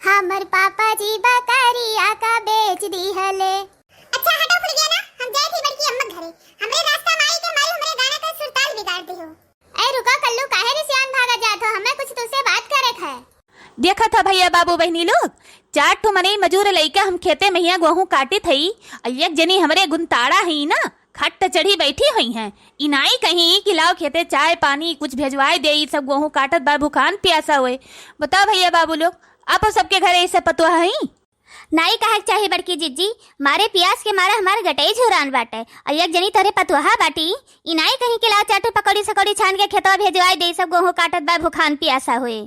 हमर पापा जी बकरिया का बेच दी हले। अच्छा हटो खुल गया ना, हम जाए थी बड़की अम्मा घरे। हमरे रास्ता में आई के मारी हमरे गाना का सुरताल बिगाड़ दी हो। ए रुको कल्लू, काहे रे सियान भागा जात हो? हमें कुछ तुझसे बात करे है। देखा था भैया बाबू बहनी लोग, 4 ठो मने मजूर लइका हम खेते में हिया गेहूं काटी थई। एक जनी हमरे गुनताड़ा ही ना खट चढ़ी बैठी हुई हैं। इनाई कहीं कि लाओ खेते चाय पानी कुछ भेजवाए दे, सब गेहूं काटत बा भूखान प्यासा हुए। बताओ भैया बाबू लोग, आप सबके घरे ऐसे पतवा है? नाई कहे चाहिए बड़की जिज्जी, मारे प्यास के मारा हमारे गटई झुरान बाटे। और एक जनी तरे पतुहा बाटी, इनाई कहीं के लाओ चाटू पकौड़ी सकौड़ी छान के खेतवा भेजवाए दे, सब गेहूं काटत बा भूखान प्यासा हुए।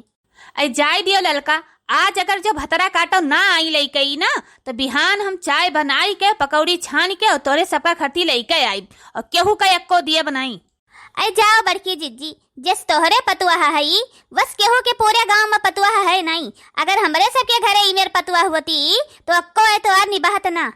अरे जाय दियो ललका, आज अगर जो भतरा काटो ना आई लइकई ना तो बिहान हम चाय बनाई के पकौड़ी छान के और तोरे सबका खर्ती लइके आई और केहू का एको दिए बनाई। अरे जाओ बड़की जिज्जी, जिस तोहरे पतुआ है बस केहू के पूरे गांव में पतुआ है नहीं। अगर हमरे सबके घरे इमेर पतुआ होती तो अक्को एतवार निभात ना।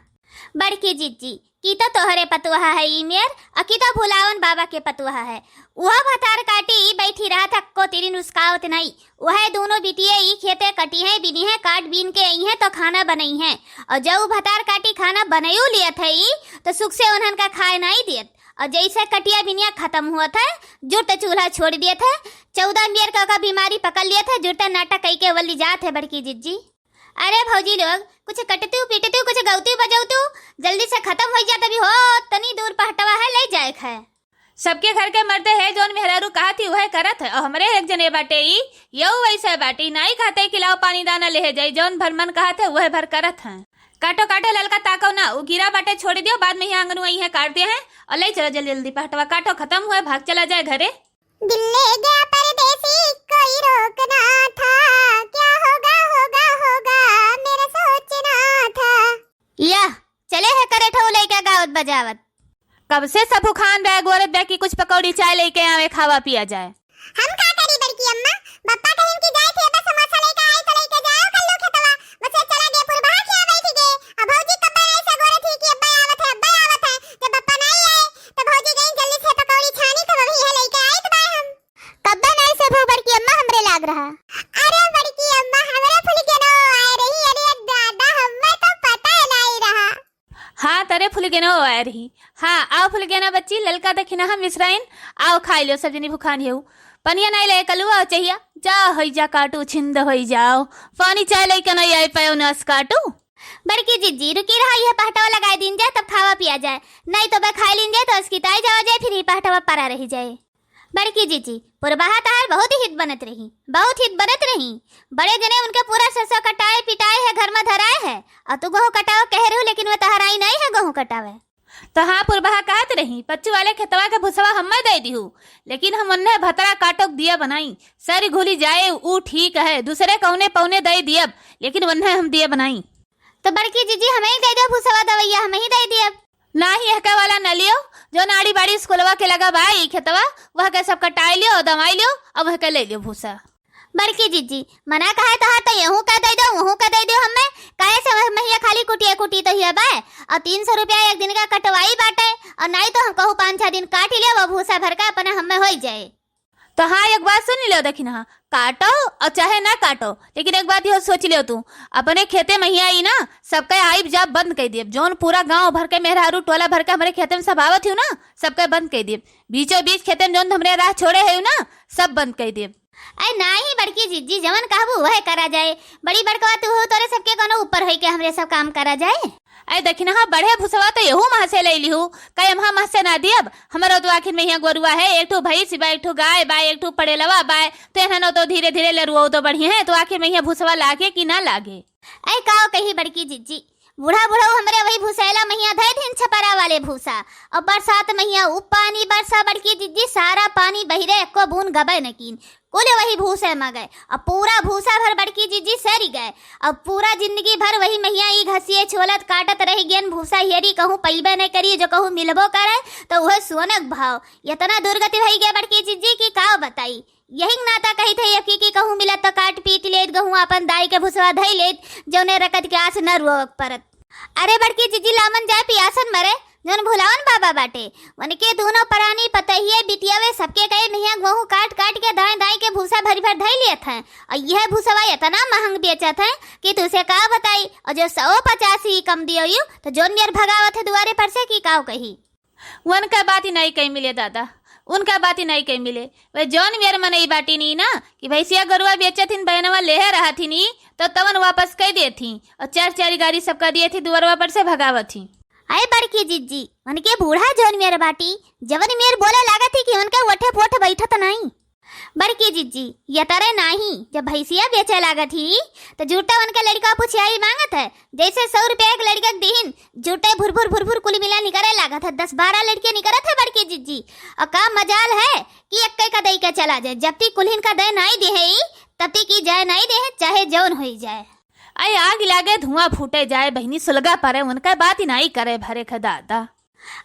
बड़की जिज्जी की तो तोहरे पतुआ है इमेर, अकी तो भुलावन बाबा के पतुआ है। वह भतार काटी बैठी रहा था को तेरी नुस्कावत नहीं। वह दोनों बिटिया ई खेते कटी है बिनी है काट बीन के आई है तो खाना बनाई है। और जब भतार काटी खाना बनायू लिया था तो सुख से उन्हन का खाए नहीं दियत। और जैसे कटिया बिनिया खत्म हुआ था जुट चूल्हा छोड़ दिया था। 14 मियर का बीमारी पकड़ लिया था, जुट नाटक कई के वली जात है बड़की जिज्जी। अरे भौजी लोग कुछ कटतू पीटतू कुछ गौतू बजौतू जल्दी से खत्म हो जाता भी हो, तनी दूर पहटवा है ले जाए है। सबके घर के मर्दे है जोन मेहरारू कहा थी वह करत है। और हमरे एक जने बाटे यू वैसे बाटे नाई कहते खिलाओ पानी दाना ले जाए, जौन भर मन कहा थे वह भर करत है। काटो काटो ललका ताको ना, वो गिरा बाटे छोड़ दियो, बाद में ही आंगन वही है काट दिए हैं और ले चलो जल्दी जल्दी पहटवा काटो, खत्म हुए भाग चला जाए घरे। दिल ले गया परदेसी कोई रोकना था, क्या होगा होगा होगा मेरा सोचना था। या चले है करे ठो लेके गावत बजावत। कब से सब खान बैग औरत बैग की कुछ पकौड़ी चाय लेके आवे खावा पिया जाए। हम का करी बड़की अम्मा, बप्पा कहीं की जाए थे बस समोसा लेके आए तो लेके जाओ कल्लू खेतवा। बस चला गए पुरबा के बैठ गए। अब भौजी कब ऐसा गोरे थी कि अब्बा आवत है। जब बप्पा नहीं आए तो भौजी गई जल्दी से पकौड़ी छानी तो वही है लेके आए तो हम कब नहीं से भू बड़की अम्मा हमरे लाग रहा। अरे बड़की अम्मा हमरा फुल के नो आ रही। अरे दादा हमें तो पता नहीं रहा। हाँ तरे फुल गेनो आ रही। हाँ आओ फुल गेना बच्ची, ललका दखिना हम मिसराइन आओ खाई लो, सब जनी भूखानी हो। पनिया नहीं ले कलू आओ चाहिए जा होई जा काटू छिंद होई जाओ, पानी चाय लेके नहीं आई पायो नस काटू। बड़की जिज्जी रुकी रहा, यह पहटवा लगाए दिन जाए तब खावा पिया जाए, नहीं तो खाई लीन जाए तो उसकी ताई जावा जाए फिर ही पहटवा परा रही जाए। बड़की जीजी पुरबाहा तार बहुत ही हित बनत रही, बहुत हित बनत रही। बड़े जने उनके पूरा सरसों कटाए पिटाए है घर में धराए है और तू गेहूं कटाओ कह रही, लेकिन वह तहराई नहीं है गेहूं कटावे। तो हाँ पुरबाहा कहत रही पच्चू वाले खेतवा के भुसवा हमें दे दी हूँ, लेकिन हम उन्हें भतरा काटोक दिया बनाई। सर घुली जाए ऊ ठीक है, दूसरे कौने पौने दे दियब, लेकिन उन्हें हम दिया बनाई। तो बड़की जीजी हमें ही दे दो भूसवा दवैया, हमें ही दे दियब। ना ही हका वाला न लियो, जो नाड़ी बाड़ी स्कूलवा के लगा भाई खेतवा वह के सब कटाई लियो दवाई लियो और वह के ले लियो भूसा। बड़की जीजी मना कहे तो यहूं का दे दो वहूं का दे दो, हमें कहे से महिया खाली कुटिया कुटी तो हिया बा और 300 रुपया एक दिन का कटवाई बाटे, और नहीं तो हम कहूँ 5-6 दिन काट लियो वो भूसा भर का अपने हमें हो जाए। तो हाँ एक बात सुन लो देखी ना, काटो और चाहे ना काटो, लेकिन एक बात यह सोच लियो तू अपने खेते में ही आई ना सबके आइब जाब बंद कर दिए। जोन पूरा गांव भर के मेहरारू टोला भर के हमारे खेते में सब आवत हूँ ना सबके बंद कर दिए। बीचों बीच खेते में जोन हमरे राह छोड़े है ना सब बंद कर दिए। अरे नहीं बड़की जिज्जी जवन कहबू वह करा जाए। बड़ी बड़का तू हो तोरे सबके कोनो ऊपर है के हमरे सब काम करा जाए। अरे देखी ना बढ़े भुसवा तो यहू माह से ले लिहू, कई हम माह से ना दियब। हमारा तो आखिर में यहाँ गोरुआ है, एक ठो भैंस बा, एक ठो गाय बा, एक ठो पड़ेलवा बा, तो एहनो तो धीरे धीरे लरुआ तो बढ़िया है, तो आखिर में यहाँ भुसवा लागे कि ना लागे। अरे काओ कही बड़की जिज्जी बूढ़ा बूढ़ा हमरे वही भूसेला महिया धै दिन छपरा वाले भूसा, और बरसात महिया उ पानी बरसा बड़की जिज्जी सारा पानी बहिरे एको बूंद गबे न कीन, कुल वही भूसे में गए और पूरा भूसा भर बड़की जिज्जी सरी गए। अब पूरा जिंदगी भर वही महिया ई घसिए छोलत काटत रही गेन भूसा हियरी कहूँ पैबे नहीं करिए, जो कहूँ मिलबो करे तो वह सोनक भाव। इतना दुर्गति भई गया बड़की जिज्जी की का बताई। यही नाता कही थे यकी की कहूँ मिलत तो काट पीट लेत गहूँ अपन दाई के भुसवा धई लेत जौने रकत के आस न रुअक परत। अरे बड़की जिज्जी लामन जाए पियासन मरे जौन भुलावन बाबा बाटे उनके दोनों परानी पतहिए बिटियावे सबके कहे नहीं गेहूं काट काट के दाएं दाएं के भूसा भरी भर धई लेत हैं और यह भूसवा इतना महंग बेचत है कि तुझसे का बताई। और जो 150 ही कम दियो यू तो जोन मेर भगावत है दुआरे पर से की काव कही। उनका बात ही नहीं कहीं मिले दादा, उनका बात ही नहीं कहीं मिले। वे जौन मेर मन ई बाटी नहीं ना कि भैंसिया गरुआ बेचथिन बहनवा लेहे रहा थी नी तो तवन वापस कह दे थी और 4 गाड़ी सबका दिए थी दुआरवा पर से भगावत थी। अरे बड़की जीजी उनके बूढ़ा जोन मेरे बाटी जवन मेर बोले लगा थी कि उनके वठे पोठ बैठत नहीं। बड़की जीजी ये तरह नहीं जब भैंसिया बेचे लगा थी तो झूठा उनका लड़का पुछियाई मांगत है जैसे 100 रुपए एक लड़का दिहिन झूठे भुर कुल मिला निकले लगा था 10-12 लड़के निकले थे बड़की जीजी। और का मजाल है कि एक का दई का चला जाए जब तक कुल्हिन का दे नहीं दे तब तक की जाए नहीं दे चाहे जौन हो जाए। अरे आग लागे धुआं फूटे जाए बहनी सुलगा परे उनका बात ही नहीं करे भरे ख दादा।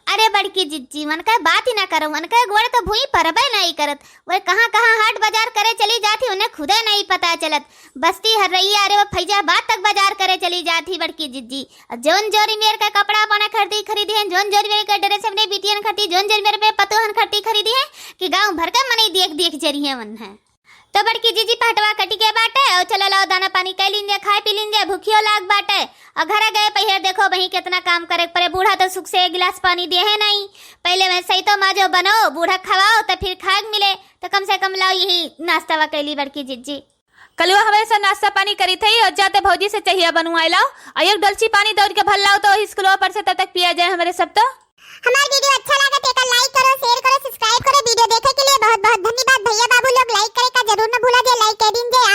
अरे बड़की जिज्जी मन का बात ही ना करो मन का गोड़ तो भूई परबे नहीं करत वो कहाँ हाट बाजार करे चली जाती उन्हें खुदे नहीं पता चलत। बस्ती हर रही अरे वो फैजाबाद तक बाजार करे चली जाती बड़की जिज्जी। जोन जोरी मेर का कपड़ा पाना खरीदी है जोन जोरी मेरे का ड्रेस अपने बिटियन खरीदी जोन जोरी मेरे पे पतोहन खरीदी है कि गाँव भर का मनी देख जरी है मन है। तो बड़की जीजी पहटवा कटी के बाटे और चलो लाओ दाना पानी कह लीजिए खाए पी लीजिए भूखियो लाग बाटे। और घर गए पहले देखो वही कितना काम करे पड़े बूढ़ा तो सुख से 1 गिलास पानी दिए है नहीं। पहले मैं सही तो माजो बनाओ बूढ़ा खवाओ तो फिर खाग मिले तो कम से कम लाओ यही नाश्ता कैली बड़की जीजी। कलुआ हमेशा नाश्ता पानी करी थी और जाते भौजी से चाहिए बनवाए लाओ और एक डलची पानी दौड़ के भर लाओ तो स्कूलों पर से तब तक पिया जाए हमारे सब। तो हमारा वीडियो अच्छा लगा तो लाइक करो शेयर करो सब्सक्राइब करो। वीडियो देखने के लिए बहुत बहुत धन्यवाद। भैया बाबू लोग लाइक करे का जरूर न भूला जे लाइक कर दीजिए।